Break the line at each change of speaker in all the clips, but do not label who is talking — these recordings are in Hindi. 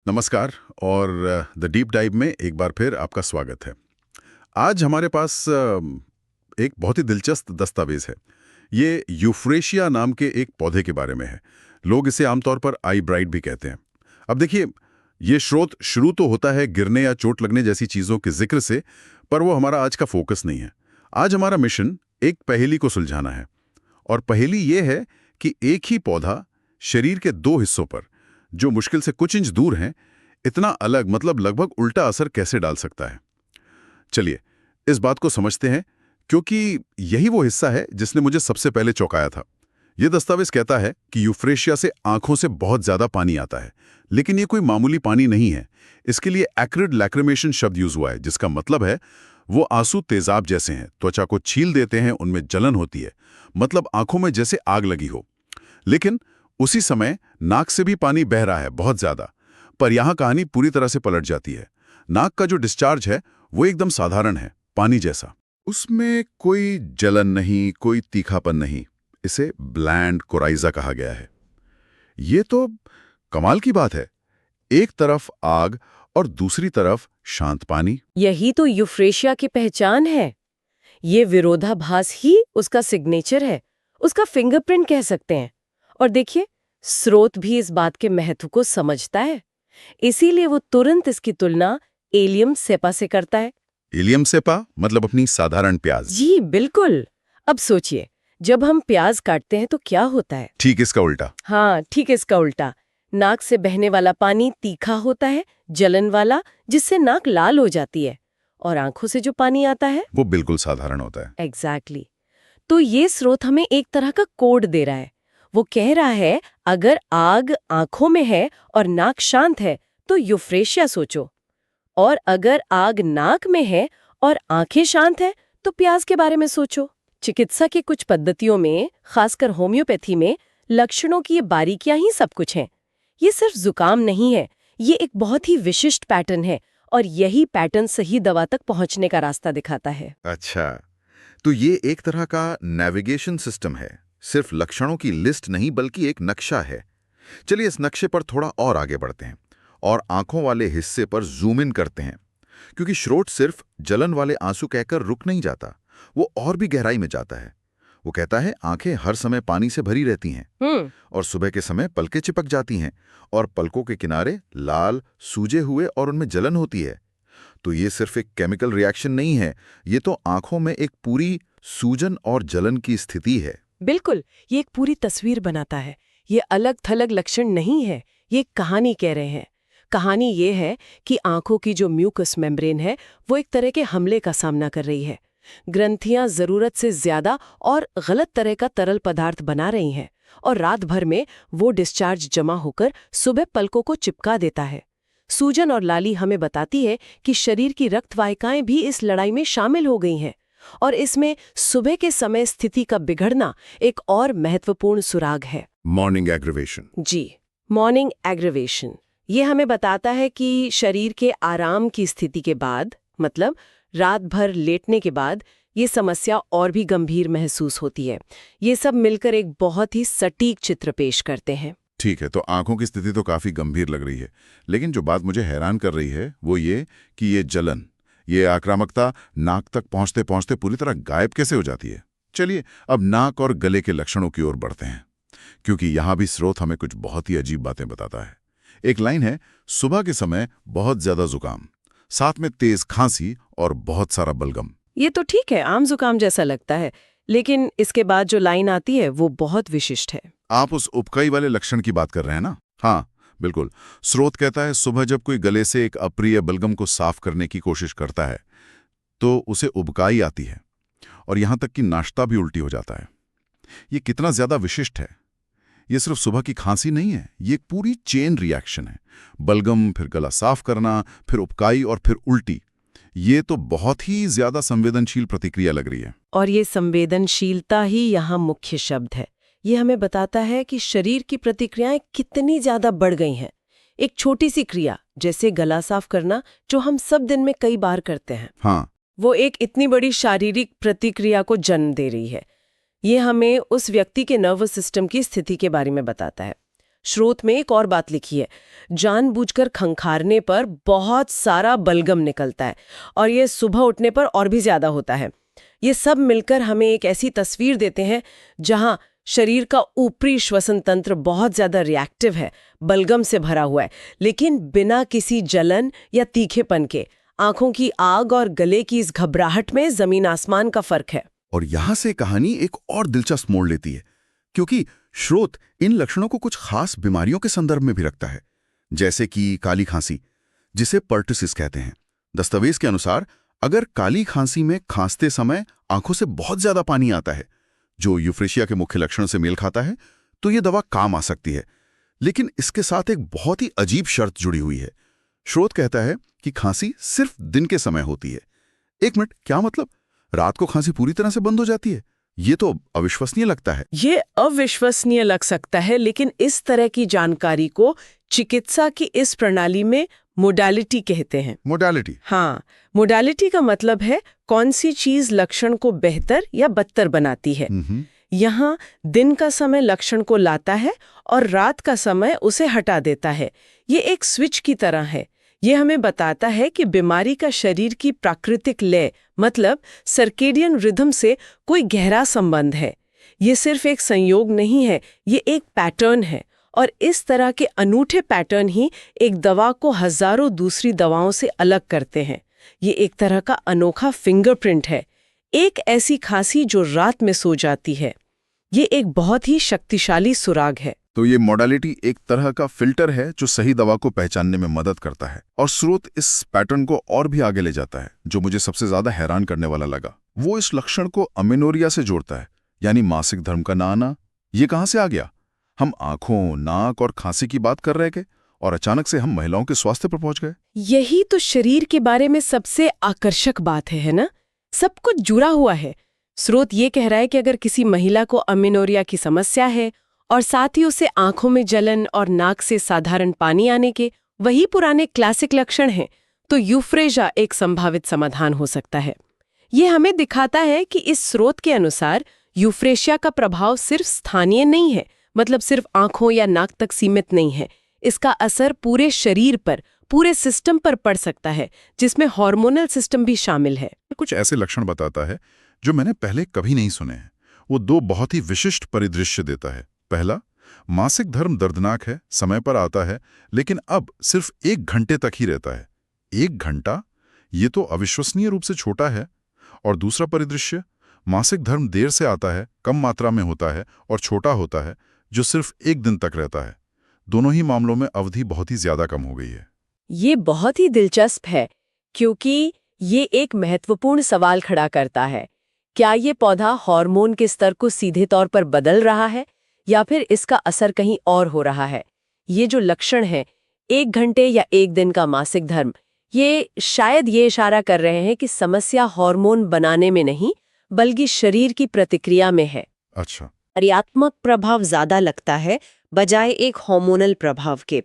नमस्कार और द डीप डाइव में एक बार फिर आपका स्वागत है। आज हमारे पास एक बहुत ही दिलचस्प दस्तावेज है। ये यूफ्रेशिया नाम के एक पौधे के बारे में है। लोग इसे आमतौर पर आई ब्राइट भी कहते हैं। अब देखिए, ये स्रोत शुरू तो होता है गिरने या चोट लगने जैसी चीज़ों के जिक्र से, पर वो हमारा आज का फोकस नहीं है। आज हमारा मिशन एक पहेली को सुलझाना है। और पहेली ये है कि एक ही पौधा शरीर के दो हिस्सों पर, जो मुश्किल से कुछ इंच दूर हैं, इतना अलग मतलब लगभग उल्टा असर कैसे डाल सकता है। चलिए इस बात को समझते हैं, क्योंकि यही वो हिस्सा है जिसने मुझे सबसे पहले चौंकाया था। यह दस्तावेज कहता है कि यूफ्रेशिया से आंखों से बहुत ज्यादा पानी आता है, लेकिन ये कोई मामूली पानी नहीं है। इसके लिए एक्रिड लैक्रिमेशन शब्द यूज हुआ है, जिसका मतलब है वो आंसू तेजाब जैसे हैं, त्वचा को छील देते हैं, उनमें जलन होती है, मतलब आंखों में जैसे आग लगी हो। लेकिन उसी समय नाक से भी पानी बह रहा है, बहुत ज्यादा। पर यहां कहानी पूरी तरह से पलट जाती है। नाक का जो डिस्चार्ज है वो एकदम साधारण है, पानी जैसा। उसमें कोई जलन नहीं, कोई तीखापन नहीं। इसे ब्लैंड कोराइजा कहा गया है। ये तो कमाल की बात है। एक तरफ आग और दूसरी तरफ शांत पानी।
यही तो यूफ्रेशिया की पहचान है। ये विरोधाभास ही उसका सिग्नेचर है, उसका फिंगरप्रिंट कह सकते हैं। और देखिए, स्रोत भी इस बात के महत्व को समझता है, इसीलिए वो तुरंत इसकी तुलना एलियम सेपा से करता है।
इलियम सेपा मतलब अपनी साधारण प्याज।
जी बिल्कुल। अब सोचिए, जब हम प्याज काटते हैं तो क्या होता है?
ठीक इसका उल्टा।
हाँ, ठीक इसका उल्टा। नाक से बहने वाला पानी तीखा होता है, जलन वाला, जिससे नाक लाल हो जाती है। और आंखों से जो पानी आता है
वो बिल्कुल साधारण होता है।
एग्जैक्टली। तो ये स्रोत हमें एक तरह का कोड दे रहा है। वो कह रहा है, अगर आग आंखों में है और नाक शांत है तो यूफ्रेशिया सोचो, और अगर आग नाक में है और आंखें शांत है तो प्याज के बारे में सोचो। चिकित्सा की कुछ पद्धतियों में, खासकर होम्योपैथी में, लक्षणों की ये बारीकियां ही सब कुछ हैं। ये सिर्फ जुकाम नहीं है, ये एक बहुत ही विशिष्ट पैटर्न है, और यही पैटर्न सही दवा तक पहुंचने का रास्ता दिखाता है।
अच्छा, तो ये एक तरह का नेविगेशन सिस्टम है, सिर्फ लक्षणों की लिस्ट नहीं बल्कि एक नक्शा है। चलिए इस नक्शे पर थोड़ा और आगे बढ़ते हैं और आंखों वाले हिस्से पर जूम इन करते हैं, क्योंकि स्रोत सिर्फ जलन वाले आंसू कहकर रुक नहीं जाता, वो और भी गहराई में जाता है। वो कहता है आंखें हर समय पानी से भरी रहती हैं और सुबह के समय पलकें चिपक जाती हैं और पलकों के किनारे लाल सूजे हुए और उनमें जलन होती है। तो ये सिर्फ एक केमिकल रिएक्शन नहीं है, ये तो आंखों में एक पूरी सूजन और जलन की स्थिति है।
बिल्कुल, ये एक पूरी तस्वीर बनाता है। ये अलग थलग लक्षण नहीं है, ये एक कहानी कह रहे हैं। कहानी ये है कि आंखों की जो म्यूकस मेम्ब्रेन है वो एक तरह के हमले का सामना कर रही है। ग्रंथियां जरूरत से ज्यादा और गलत तरह का तरल पदार्थ बना रही हैं, और रात भर में वो डिस्चार्ज जमा होकर सुबह पलकों को चिपका देता है। सूजन और लाली हमें बताती है कि शरीर की रक्त वाहिकाएं भी इस लड़ाई में शामिल हो गई हैं, और इसमें सुबह के समय स्थिति का बिगड़ना एक और महत्वपूर्ण सुराग है।
Morning aggravation.
जी, मॉर्निंग एग्रीवेशन। ये हमें बताता है कि शरीर के आराम की स्थिति के बाद, मतलब रात भर लेटने के बाद, ये समस्या और भी गंभीर महसूस होती है। ये सब मिलकर एक बहुत ही सटीक चित्र पेश करते हैं।
ठीक है, तो आंखों की स्थिति तो काफी गंभीर लग रही है, लेकिन जो बात मुझे हैरान कर रही है वो ये कि ये जलन, ये आक्रामकता नाक तक पहुंचते पहुंचते पूरी तरह गायब कैसे हो जाती है। चलिए अब नाक और गले के लक्षणों की ओर बढ़ते हैं, क्योंकि यहां भी स्रोत हमें कुछ बहुत ही अजीब बातें बताता है। एक लाइन है, सुबह के समय बहुत ज्यादा जुकाम, साथ में तेज खांसी और बहुत सारा बलगम।
ये तो ठीक है, आम जुकाम जैसा लगता है, लेकिन इसके बाद जो लाइन आती है वो बहुत विशिष्ट है।
आप उस उबकाई वाले लक्षण की बात कर रहे हैं ना? हाँ बिल्कुल। स्रोत कहता है सुबह जब कोई गले से एक अप्रिय बलगम को साफ करने की कोशिश करता है तो उसे उबकाई आती है, और यहां तक कि नाश्ता भी उल्टी हो जाता है। ये कितना ज्यादा विशिष्ट है। ये सिर्फ सुबह की खांसी नहीं है, ये एक पूरी चेन रिएक्शन है। बलगम, फिर गला साफ करना, फिर उबकाई और फिर उल्टी। ये तो बहुत ही ज्यादा संवेदनशील प्रतिक्रिया लग रही है।
और ये संवेदनशीलता ही यहाँ मुख्य शब्द है। ये हमें बताता है कि शरीर की प्रतिक्रियाएं कितनी ज्यादा बढ़ गई हैं। एक छोटी सी क्रिया जैसे गला साफ करना, जो हम सब दिन में कई बार करते हैं,
हाँ,
वो एक इतनी बड़ी शारीरिक प्रतिक्रिया को जन्म दे रही है। ये हमें उस व्यक्ति के नर्वस सिस्टम की स्थिति के बारे में बताता है। स्रोत में एक और बात लिखी है, जानबूझकर खंखारने पर बहुत सारा बलगम निकलता है और ये सुबह उठने पर और भी ज्यादा होता है। ये सब मिलकर हमें एक ऐसी तस्वीर देते हैं जहां शरीर का ऊपरी श्वसन तंत्र बहुत ज्यादा रिएक्टिव है, बलगम से भरा हुआ है, लेकिन बिना किसी जलन या तीखेपन के। आंखों की आग और गले की इस घबराहट में जमीन आसमान का फर्क है।
और यहां से कहानी एक और दिलचस्प मोड़ लेती है, क्योंकि स्रोत इन लक्षणों को कुछ खास बीमारियों के संदर्भ में भी रखता है, जैसे कि काली खांसी, जिसे पर्टुसिस कहते हैं। दस्तावेज के अनुसार अगर काली खांसी में खांसते समय आंखों से बहुत ज्यादा पानी आता है, जो यूफ्रेशिया के मुख्य लक्षण से मेल खाता है, तो ये दवा काम आ सकती है। लेकिन इसके साथ एक बहुत ही अजीब शर्त जुड़ी हुई है। स्रोत कहता है कि खांसी सिर्फ दिन के समय होती है। एक मिनट, क्या मतलब? रात को खांसी पूरी तरह से बंद हो जाती है? ये तो अविश्वसनीय लगता है।
ये अविश्वसनीय लग सकता है, लेकिन इस तरह की जानकारी को चिकित्सा की इस प्रणाली में मोडालिटी कहते हैं।
मोडालिटी?
हाँ, मोडालिटी का मतलब है कौन सी चीज लक्षण को बेहतर या बदतर बनाती है। यहाँ दिन का समय लक्षण को लाता है और रात का समय उसे हटा देता है। ये एक स्विच की तरह है। ये हमें बताता है कि बीमारी का शरीर की प्राकृतिक लय मतलब सर्केडियन रिदम से कोई गहरा संबंध है। ये सिर्फ एक संयोग नहीं है, ये एक पैटर्न है। और इस तरह के अनूठे पैटर्न ही एक दवा को हजारों दूसरी दवाओं से अलग करते हैं। ये एक तरह का अनोखा फिंगरप्रिंट है, एक ऐसी खांसी जो रात में सो जाती है। ये एक बहुत ही शक्तिशाली सुराग है।
तो ये मोडालिटी एक तरह का फिल्टर है जो सही दवा को पहचानने में मदद करता है। और स्रोत इस पैटर्न को और भी आगे ले जाता है। जो मुझे सबसे ज्यादा हैरान करने वाला लगा, वो इस लक्षण को अमेनोरिया से जोड़ता है, यानी मासिक धर्म का ना आना। ये कहां से आ गया? हम आंखों, नाक और खांसी की बात कर रहे थे और अचानक से हम महिलाओं के स्वास्थ्य पर पहुंच गए।
यही तो शरीर के बारे में सबसे आकर्षक बात है ना? सब कुछ जुड़ा हुआ है। स्रोत ये कह रहा है कि अगर किसी महिला को अमेनोरिया की समस्या है और साथ ही उसे आंखों में जलन और नाक से साधारण पानी आने के वही पुराने क्लासिक लक्षण हैं, तो यूफ्रेशिया एक संभावित समाधान हो सकता है। ये हमें दिखाता है कि इस स्रोत के अनुसार यूफ्रेशिया का प्रभाव सिर्फ स्थानीय नहीं है, मतलब सिर्फ आंखों या नाक तक सीमित नहीं है। इसका असर पूरे शरीर पर, पूरे सिस्टम पर पड़ सकता है, जिसमें हार्मोनल सिस्टम भी शामिल है।
कुछ ऐसे लक्षण बताता है जो मैंने पहले कभी नहीं सुने हैं। वो दो बहुत ही विशिष्ट परिदृश्य देता है। पहला, मासिक धर्म दर्दनाक है, समय पर आता है, लेकिन अब सिर्फ 1 घंटे तक ही रहता है। 1 घंटा? ये तो अविश्वसनीय रूप से छोटा है। और दूसरा परिदृश्य, मासिक धर्म देर से आता है, कम मात्रा में होता है और छोटा होता है, जो सिर्फ 1 दिन तक रहता है। दोनों ही मामलों में अवधि बहुत ही ज्यादा कम हो गई है।
ये बहुत ही दिलचस्प है, क्योंकि ये एक महत्वपूर्ण सवाल खड़ा करता है। क्या ये पौधा हार्मोन के स्तर को सीधे तौर पर बदल रहा है या फिर इसका असर कहीं और हो रहा है? ये जो लक्षण है, 1 घंटे या 1 दिन का मासिक धर्म, ये शायद ये इशारा कर रहे हैं कि समस्या हार्मोन बनाने में नहीं, बल्कि शरीर की प्रतिक्रिया में है।
अच्छा।
कार्यात्मक प्रभाव ज्यादा लगता है बजाय एक हार्मोनल प्रभाव के।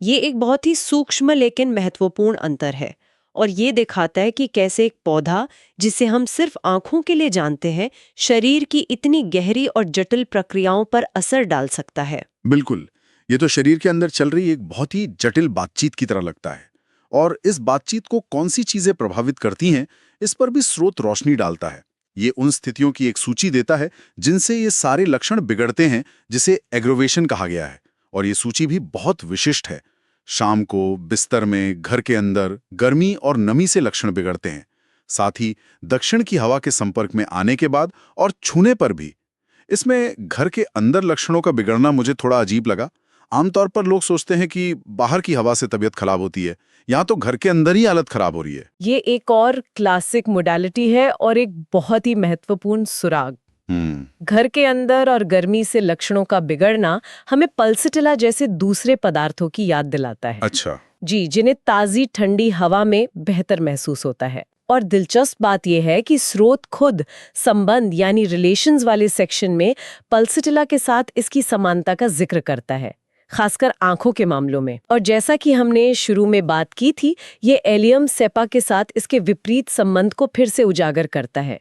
ये एक बहुत ही सूक्ष्म लेकिन महत्वपूर्ण अंतर है और ये दिखाता है कि कैसे एक पौधा, जिसे हम सिर्फ आंखों के लिए जानते हैं, शरीर की इतनी गहरी और जटिल प्रक्रियाओं पर असर डाल सकता है।
बिल्कुल, ये तो शरीर के अंदर चल रही एक बहुत ही जटिल बातचीत की तरह लगता है। और इस बातचीत को कौन सी चीजें प्रभावित करती हैं, इस पर भी स्रोत रोशनी डालता है। ये उन स्थितियों की एक सूची देता है जिनसे ये सारे लक्षण बिगड़ते हैं, जिसे एग्रोवेशन कहा गया है। और ये सूची भी बहुत विशिष्ट है। शाम को, बिस्तर में, घर के अंदर गर्मी और नमी से लक्षण बिगड़ते हैं। साथ ही दक्षिण की हवा के संपर्क में आने के बाद और छूने पर भी। इसमें घर के अंदर लक्षणों का बिगड़ना मुझे थोड़ा अजीब लगा। आमतौर पर लोग सोचते हैं कि बाहर की हवा से तबीयत खराब होती है, यहाँ तो घर के अंदर ही हालत खराब हो रही है।
ये एक और क्लासिक मोडालिटी है और एक बहुत ही महत्वपूर्ण सुराग। घर के अंदर और गर्मी से लक्षणों का बिगड़ना हमें पल्सिटिला जैसे दूसरे पदार्थों की याद दिलाता है।
अच्छा
जी, जिन्हें ताजी ठंडी हवा में बेहतर महसूस होता है। और दिलचस्प बात यह है कि स्रोत खुद संबंध यानी रिलेशंस वाले सेक्शन में पल्सिटिला के साथ इसकी समानता का जिक्र करता है, खासकर आंखों के मामलों में। और जैसा कि हमने शुरू में बात की थी, ये एलियम सेपा के साथ इसके विपरीत संबंध को फिर से उजागर करता है।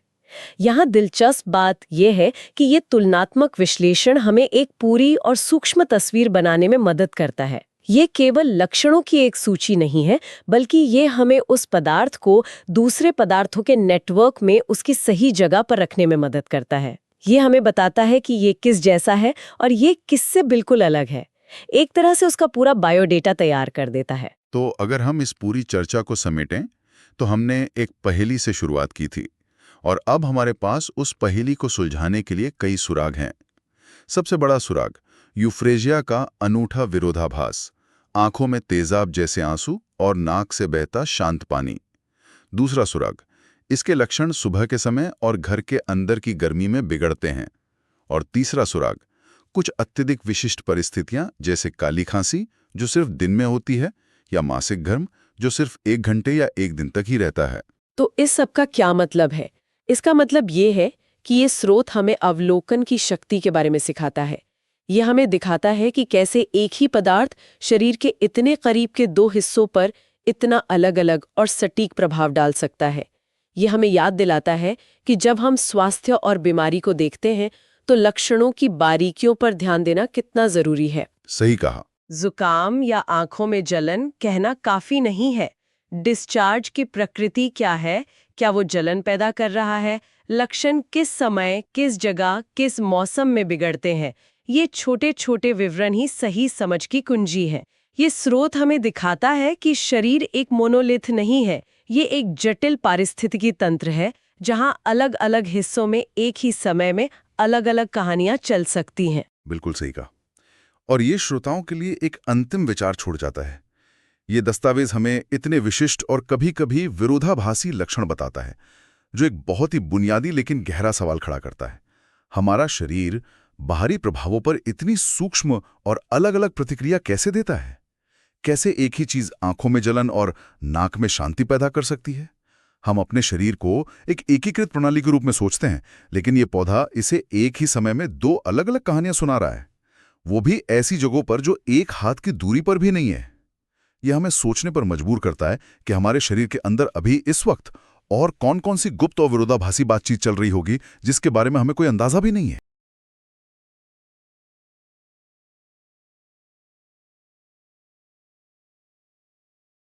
यहाँ दिलचस्प बात यह है कि ये तुलनात्मक विश्लेषण हमें एक पूरी और सूक्ष्म तस्वीर बनाने में मदद करता है। ये केवल लक्षणों की एक सूची नहीं है, बल्कि ये हमें उस पदार्थ को दूसरे पदार्थों के नेटवर्क में उसकी सही जगह पर रखने में मदद करता है। ये हमें बताता है कि ये किस जैसा है और ये किससे बिल्कुल अलग है। एक तरह से उसका पूरा बायोडेटा तैयार कर देता है।
तो अगर हम इस पूरी चर्चा को समेटें तो हमने एक पहेली से शुरुआत की थी और अब हमारे पास उस पहेली को सुलझाने के लिए कई सुराग हैं। सबसे बड़ा सुराग यूफ्रेशिया का अनूठा विरोधाभास, आंखों में तेजाब जैसे आंसू और नाक से बहता शांत पानी। दूसरा सुराग, इसके लक्षण सुबह के समय और घर के अंदर की गर्मी में बिगड़ते हैं। और तीसरा सुराग, कुछ अत्यधिक विशिष्ट परिस्थितियां जैसे काली खांसी जो सिर्फ दिन में होती है, या मासिक धर्म जो सिर्फ 1 घंटे या 1 दिन तक ही रहता है।
तो इस सब का क्या मतलब है? इसका मतलब ये है कि ये स्रोत हमें अवलोकन की शक्ति के बारे में सिखाता है। ये हमें दिखाता है कि कैसे एक ही पदार्थ शरीर के इतने करीब के 2 हिस्सों पर इतना अलग-अलग और सटीक प्रभाव डाल सकता है। ये हमें याद दिलाता है कि जब हम स्वास्थ्य और बीमारी को देखते हैं तो लक्षणों की बारीकियों पर ध्यान देना कितना जरूरी है।
सही कहा।
जुकाम या आंखों में जलन कहना काफी नहीं है। डिस्चार्ज की प्रकृति क्या है? क्या वो जलन पैदा कर रहा है? लक्षण किस समय, किस जगह, किस मौसम में बिगड़ते हैं? ये छोटे छोटे विवरण ही सही समझ की कुंजी है। ये स्रोत हमें दिखाता है कि शरीर एक मोनोलिथ नहीं है, ये एक जटिल पारिस्थितिकी तंत्र है जहां अलग अलग हिस्सों में एक ही समय में अलग अलग कहानियां चल सकती हैं।
बिल्कुल सही कहा। और ये श्रोताओं के लिए एक अंतिम विचार छोड़ जाता है। ये दस्तावेज हमें इतने विशिष्ट और कभी-कभी विरोधाभासी लक्षण बताता है, जो एक बहुत ही बुनियादी लेकिन गहरा सवाल खड़ा करता है। हमारा शरीर बाहरी प्रभावों पर इतनी सूक्ष्म और अलग-अलग प्रतिक्रिया कैसे देता है? कैसे एक ही चीज आंखों में जलन और नाक में शांति पैदा कर सकती है? हम अपने शरीर को एक एकीकृत प्रणाली के रूप में सोचते हैं, लेकिन ये पौधा इसे एक ही समय में 2 अलग-अलग कहानियां सुना रहा है, वो भी ऐसी जगहों पर जो एक हाथ की दूरी पर भी नहीं है। यह हमें सोचने पर मजबूर करता है कि हमारे शरीर के अंदर अभी इस वक्त और कौन-कौन सी गुप्त और विरोधाभासी बातचीत चल रही होगी जिसके बारे में हमें कोई अंदाजा भी नहीं है।